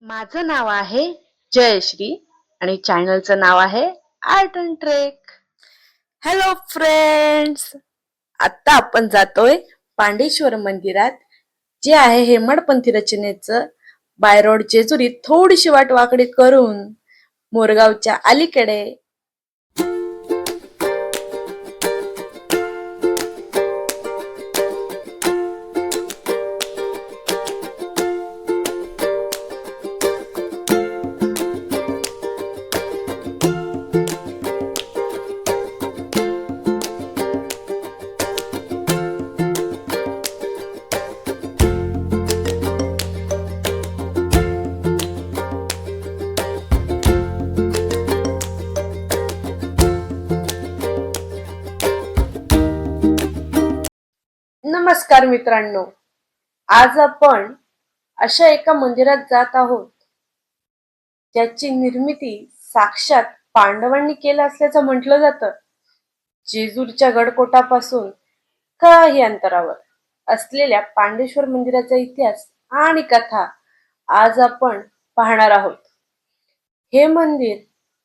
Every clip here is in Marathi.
माझं नाव आहे जयश्री आणि चॅनलचं नाव आहे Art and Trek. Hello friends, आता आपण जातोय पांडेश्वर मंदिरात, जे आहे हेमाडपंथी रचनेचं. बाय रोड जेजुरी थोडीशी वाट वाकडी करून मोरगावच्या अलीकडे. नमस्कार मित्रांनो, आज आपण अशा एका मंदिरात जात आहोत ज्याची निर्मिती साक्षात पांडवांनी केलं असल्याचं म्हटलं जातं. जेजूरच्या गडकोटापासून काही अंतरावर असलेल्या पांडेश्वर मंदिराचा इतिहास आणि कथा आज आपण पाहणार आहोत. हे मंदिर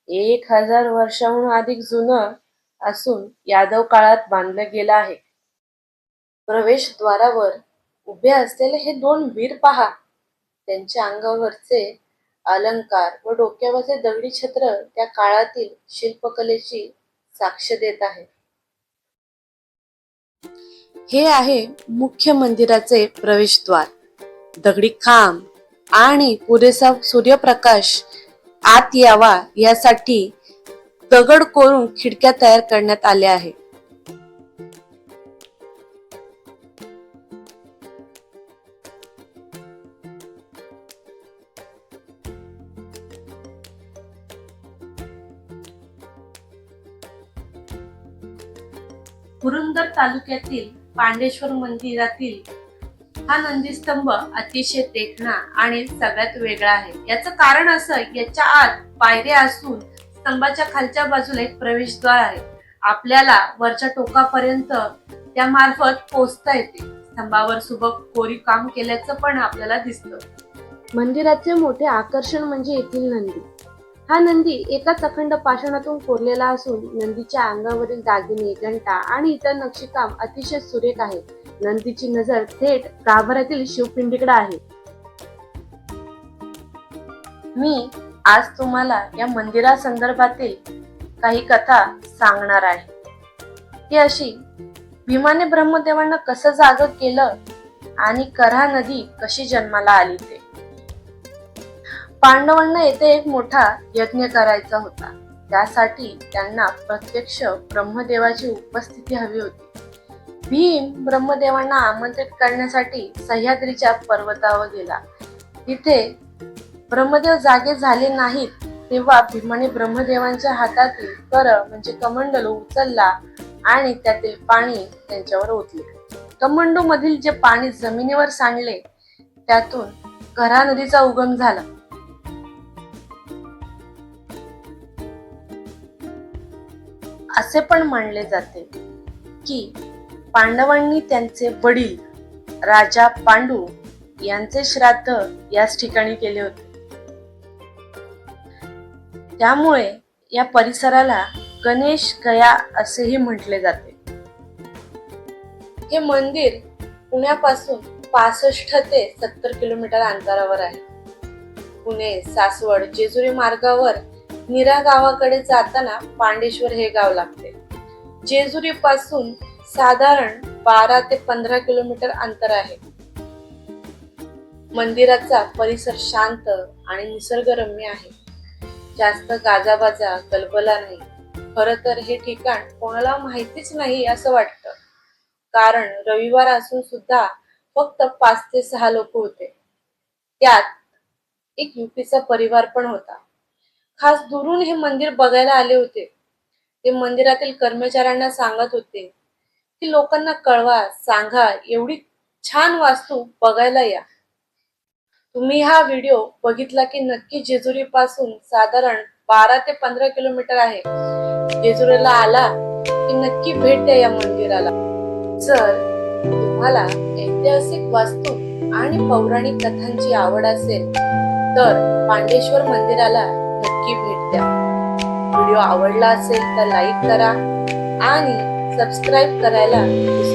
1000 वर्षांहून अधिक जुनं असून यादव काळात बांधलं गेलं आहे. प्रवेशद्वारावर उभे असलेले हे 2 वीर पहा, त्यांच्या अंगावरचे अलंकार व डोक्यावरचे दगडी छत्र त्या काळातील शिल्पकलेची साक्ष देत आहे. हे आहे मुख्य मंदिराचे प्रवेशद्वार. दगडी खांब आणि पुरेसा सूर्यप्रकाश आत यावा यासाठी दगड कोरून खिडक्या तयार करण्यात आल्या आहे. पुरंदर तालुक्यातील पांडेश्वर मंदिरातील हा नंदीस्तंभ अतिशय देखणा आणि सगळ्यात वेगळा आहे. याचं कारण असं, याच्या आत पायऱ्या असून स्तंभाच्या खालच्या बाजूला एक प्रवेशद्वार आहे. आपल्याला वरच्या टोकापर्यंत त्या मार्फत पोहोचता येते. स्तंभावर सुबक कोरीव काम केल्याचं पण आपल्याला दिसतं. मंदिराचे मोठे आकर्षण म्हणजे येथील नंदी. हा नंदी एकाच अखंड पाषाणातून कोरलेला असून नंदीच्या अंगावरील दागिने, घंटा आणि इतर नक्षीकाम अतिशय सुरेख आहे. नंदीची नजर थेट गाभाऱ्यातील शिवपिंडीकडे आहे. मी आज तुम्हाला या मंदिरासंदर्भातील काही कथा सांगणार आहे. ती अशी: भीमाने ब्रह्मदेवांना कसं जागं केलं आणि कऱ्हा नदी कशी जन्माला आली ते. पांडवांना येथे एक मोठा यज्ञ करायचा होता. त्यासाठी त्यांना प्रत्यक्ष ब्रह्मदेवाची उपस्थिती हवी होती. भीम ब्रह्मदेवांना आमंत्रित करण्यासाठी सह्याद्रीच्या पर्वतावर गेला. तिथे ब्रह्मदेव जागे झाले नाहीत तेव्हा भीमाने ब्रह्मदेवांच्या हातातील कर म्हणजे कमंडलू उचलला आणि त्यातील पाणी त्यांच्यावर ओतले. कमंडू मधील जे पाणी जमिनीवर सांडले त्यातून कऱ्हा नदीचा उगम झाला. असे पण मानले जाते की पांडवांनी त्यांचे वडील राजा पांडू यांचे श्राद्ध याच ठिकाणी केले होते. त्यामुळे या परिसराला गणेश गया असेही म्हटले जाते. हे मंदिर पुण्यापासून 65 ते 70 किलोमीटर अंतरावर आहे. पुणे, सासवड, जेजुरी मार्गावर नीरा गावाकडे जाताना पांडेश्वर हे गाव लागते. जेजुरी पासून साधारण 12 ते 15 किलोमीटर अंतर आहे. मंदिराचा परिसर शांत आणि निसर्गरम्य आहे. जास्त गाजाबाजा, गलबला नाही. खरं तर हे ठिकाण कोणाला माहितीच नाही असं वाटतं, कारण रविवार असून सुद्धा फक्त 5 ते 6 लोक होते. त्यात एक युपीचा परिवार पण होता. खास दुरून हे मंदिर बघायला आले होते. ते मंदिरातील कर्मचाऱ्यांना सांगत होते की लोकांना कळवा, सांगा, एवढी छान वास्तू बघायला या. तुम्ही हा व्हिडिओ बघितला की नक्की जेजुरी पासून साधारण 12 ते 15 किलोमीटर आहे. जेजुरीला आला की नक्की भेट द्या या मंदिराला. जर तुम्हाला ऐतिहासिक वास्तू आणि पौराणिक कथांची आवड असेल तर पांडेश्वर मंदिराला नक्की भेट द्या. व्हिडिओ आवडला असेल तर लाईक करा आणि सबस्क्राईब करायला विसरू